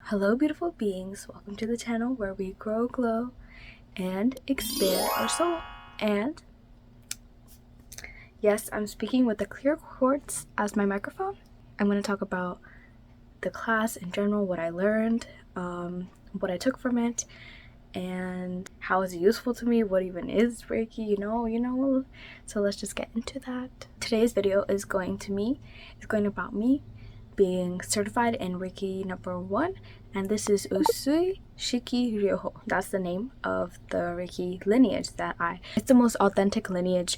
Hello beautiful beings, welcome to the channel where we grow, glow, and expand our soul. And yes, I'm speaking with the clear quartz as my microphone. I'm going to talk about the class in general, what I learned, what I took from it, and how is it useful to me, what even is Reiki, you know. So let's just get into that. Today's video is going about me being certified in Reiki number 1, and this is 𝙁𝙻𝙀𝙀𝙀. That's the name of the Reiki lineage it's the most authentic lineage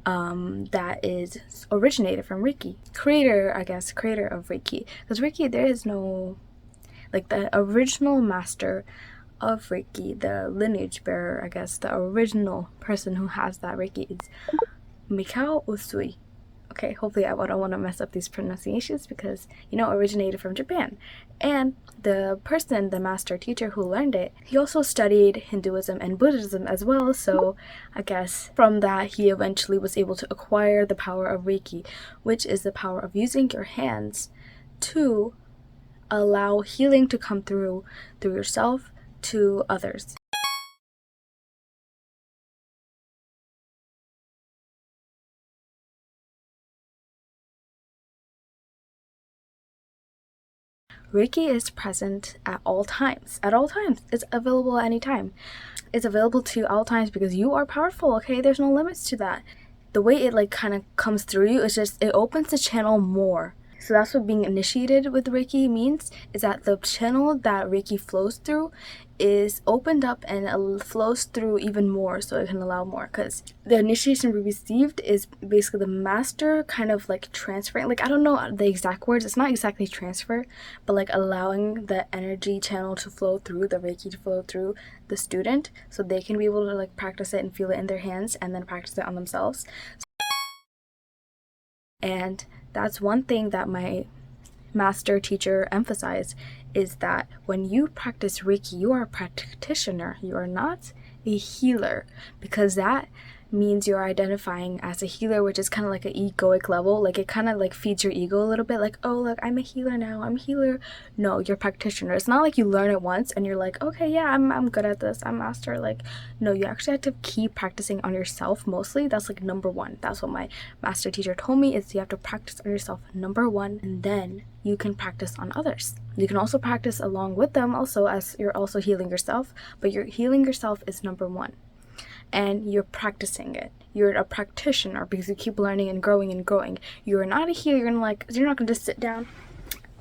that is originated from Reiki. Creator of Reiki, because Reiki, there is no, like, the original master of Reiki, the lineage bearer, the original person who has that Reiki is Mikao Usui. Okay, hopefully I don't want to mess up these pronunciations because, originated from Japan. And the master teacher who learned it, he also studied Hinduism and Buddhism as well. So I guess from that, he eventually was able to acquire the power of Reiki, which is the power of using your hands to allow healing to come through yourself to others. Reiki is present at all times. It's available at any time. It's available to you all times because you are powerful, okay? There's no limits to that. The way it kind of comes through you is just, it opens the channel more. So that's what being initiated with Reiki means, is that the channel that Reiki flows through is opened up and flows through even more, so it can allow more. Because the initiation we received is basically the master kind of transferring, I don't know the exact words, it's not exactly transfer, but allowing the energy channel to flow through, the Reiki to flow through the student, so they can be able to practice it and feel it in their hands and then practice it on themselves. And that's one thing that my master teacher emphasized, is that when you practice Reiki, you are a practitioner. You are not a healer, because that means you're identifying as a healer, which is kind of like an egoic level. It kind of feeds your ego a little bit, oh look, I'm a healer now, I'm a healer. No, you're a practitioner. It's not like you learn it once and you're okay, yeah, I'm good at this, I'm master. No, you actually have to keep practicing on yourself mostly. That's number 1. That's what my master teacher told me, is you have to practice on yourself, number 1, and then you can practice on others. You can also practice along with them also, as you're also healing yourself, but your healing yourself is number 1. And you're practicing it. You're a practitioner because you keep learning and growing and growing. You're not a healer. You're not gonna just sit down.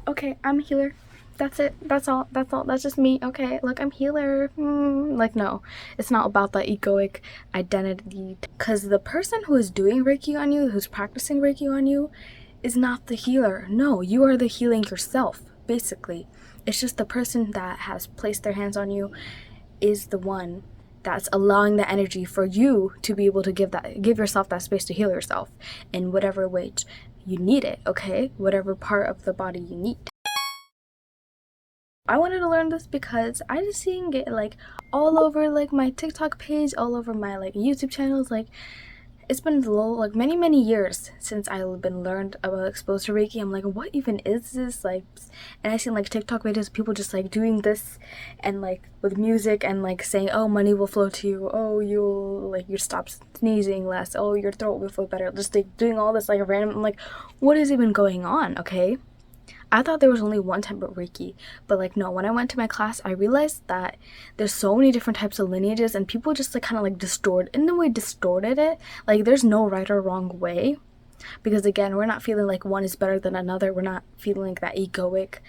Okay, I'm a healer. That's it. That's all. That's just me. Okay, look, I'm healer. No, it's not about that egoic identity. Because the person who is doing Reiki on you, who's practicing Reiki on you, is not the healer. No, you are the healing yourself, basically. It's just the person that has placed their hands on you is the one that's allowing the energy for you to be able to give yourself that space to heal yourself in whatever way you need it, okay? Whatever part of the body you need. I wanted to learn this because I just seeing it all over my TikTok page, all over my YouTube channels. It's been many years since I've been exposed to Reiki. I'm what even is this? And I seen TikTok videos, people just doing this and with music and saying, oh, money will flow to you, oh, you'll you stop sneezing less, oh, your throat will feel better, just doing all this random. I'm what is even going on? Okay, I thought there was only one type of Reiki, but no, when I went to my class, I realized that there's so many different types of lineages, and people just kind of distorted it. There's no right or wrong way, because again, we're not feeling one is better than another. We're not feeling that egoic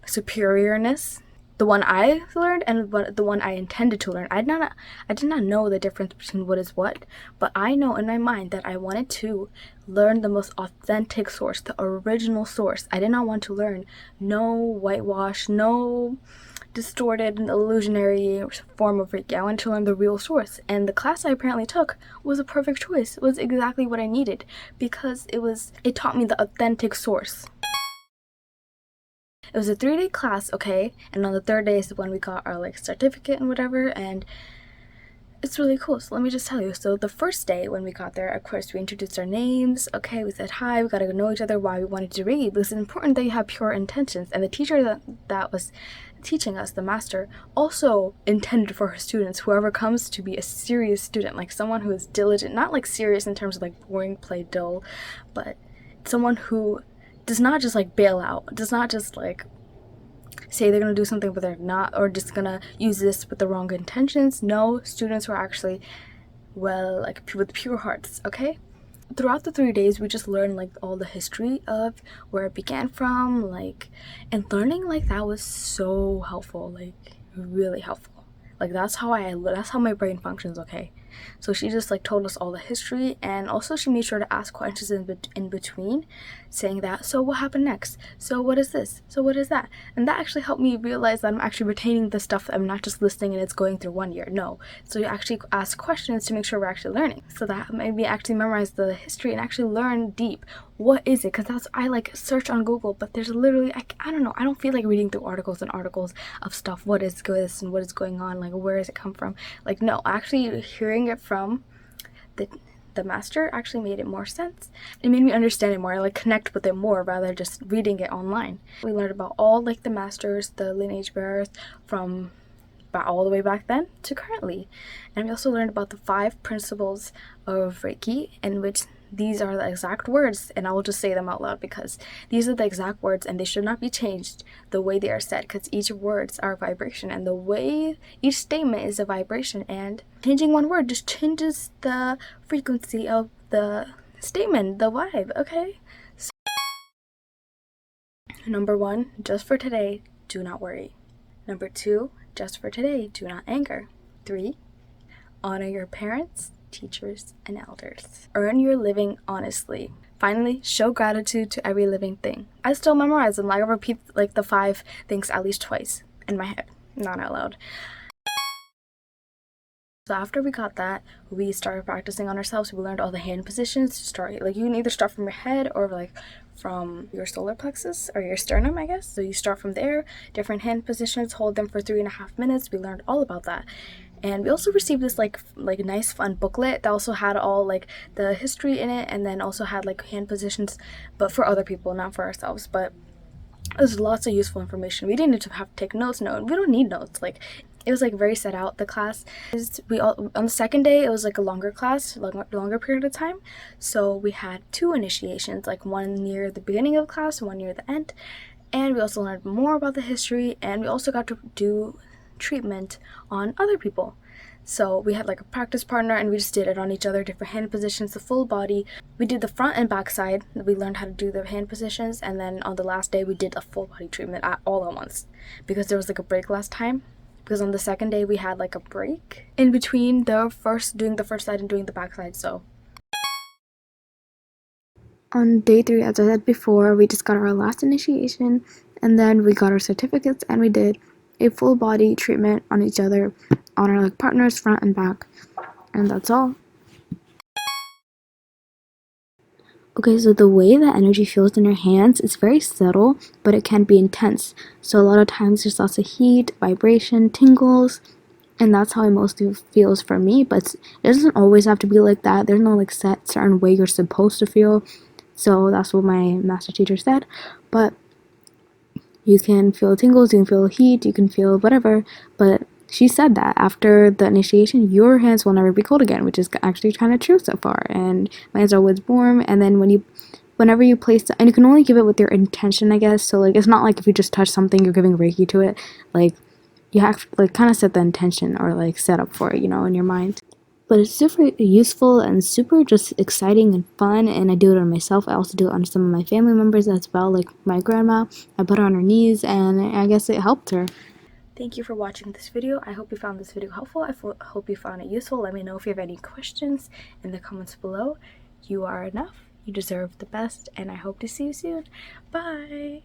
superiorness. The one I learned and the one I intended to learn, I did not know the difference between what is what, but I know in my mind that I wanted to learn the most authentic source, the original source. I did not want to learn no whitewash, no distorted and illusionary form of Reiki. I wanted to learn the real source, and the class I apparently took was a perfect choice. It was exactly what I needed, because it taught me the authentic source. It was a 3-day class, okay, and on the 3rd day is when we got our certificate and whatever, and it's really cool. So let me just tell you. So the first day when we got there, of course, we introduced our names. Okay, we said hi. We got to know each other, why we wanted to read, because it's important that you have pure intentions. And the teacher that was teaching us, the master, also intended for her students, whoever comes, to be a serious student, like someone who is diligent, not like serious in terms of like boring, play, dull, but someone who does not just like bail out, does not just like say they're going to do something but they're not, or just going to use this with the wrong intentions. No, students were actually, well, like with pure hearts. Okay, throughout the 3 days we just learned like all the history of where it began from, like, and learning like that was so helpful, like really helpful. Like that's how my brain functions. Okay, so she just like told us all the history, and also she made sure to ask questions in between, saying that, so what happened next, so what is this, so what is that, and that actually helped me realize that I'm actually retaining the stuff. I'm not just listening and it's going through 1 year. No, so you actually ask questions to make sure we're actually learning, so that made me actually memorize the history and actually learn deep. What is it? Because that's, I like search on Google, but there's literally, I don't know, I don't feel like reading through articles and articles of stuff. What is this and what is going on? Like, where does it come from? Like, no, actually hearing it from the master actually made it more sense. It made me understand it more, like connect with it more, rather than just reading it online. We learned about all like the masters, the lineage bearers, from all the way back then to currently. And we also learned about the 5 principles of Reiki, in which these are the exact words, and I will just say them out loud because these are the exact words and they should not be changed the way they are said, because each words are a vibration, and the way each statement is a vibration, and changing one word just changes the frequency of the statement, the vibe. Okay, so, number 1, just for today, do not worry. Number 2, just for today, do not anger. 3, honor your parents, teachers, and elders. Earn your living honestly. Finally, show gratitude to every living thing. I still memorize them. Like, I repeat like the 5 things at least twice in my head, not out loud. So after we got that, we started practicing on ourselves. We learned all the hand positions to start. Like, you can either start from your head or like from your solar plexus or your sternum, I guess. So you start from there, different hand positions, hold them for 3.5 minutes. We learned all about that. And we also received this like nice fun booklet that also had all like the history in it, and then also had like hand positions, but for other people, not for ourselves. But there's lots of useful information. We didn't have to take notes. No, we don't need notes. Like, it was like very set out. The class on the second day, it was like a longer class, longer period of time. So we had 2 initiations, like one near the beginning of the class, one near the end. And we also learned more about the history, and we also got to do treatment on other people. So we had like a practice partner, and we just did it on each other, different hand positions, the full body. We did the front and back side. We learned how to do the hand positions, and then on the last day we did a full body treatment all at once, because there was like a break last time, because on the second day we had like a break in between doing the first side and doing the back side. So on day 3, as I said before, we just got our last initiation, and then we got our certificates, and we did a full body treatment on each other, on our like partners, front and back, and that's all. Okay, so the way that energy feels in your hands is very subtle, but it can be intense. So a lot of times there's lots of heat, vibration, tingles, and that's how it mostly feels for me. But it doesn't always have to be like that. There's no like set certain way you're supposed to feel. So that's what my master teacher said. But you can feel tingles, you can feel heat, you can feel whatever, but she said that after the initiation, your hands will never be cold again, which is actually kind of true so far. And my hands are always warm, and then whenever you place and you can only give it with your intention, I guess. So like, it's not like if you just touch something, you're giving Reiki to it. Like, you have to like kind of set the intention, or like set up for it, in your mind. But it's super useful and super just exciting and fun, and I do it on myself. I also do it on some of my family members as well, like my grandma. I put her on her knees, and I guess it helped her. Thank you for watching this video. I hope you found this video helpful. I hope you found it useful. Let me know if you have any questions in the comments below. You are enough. You deserve the best, and I hope to see you soon. Bye!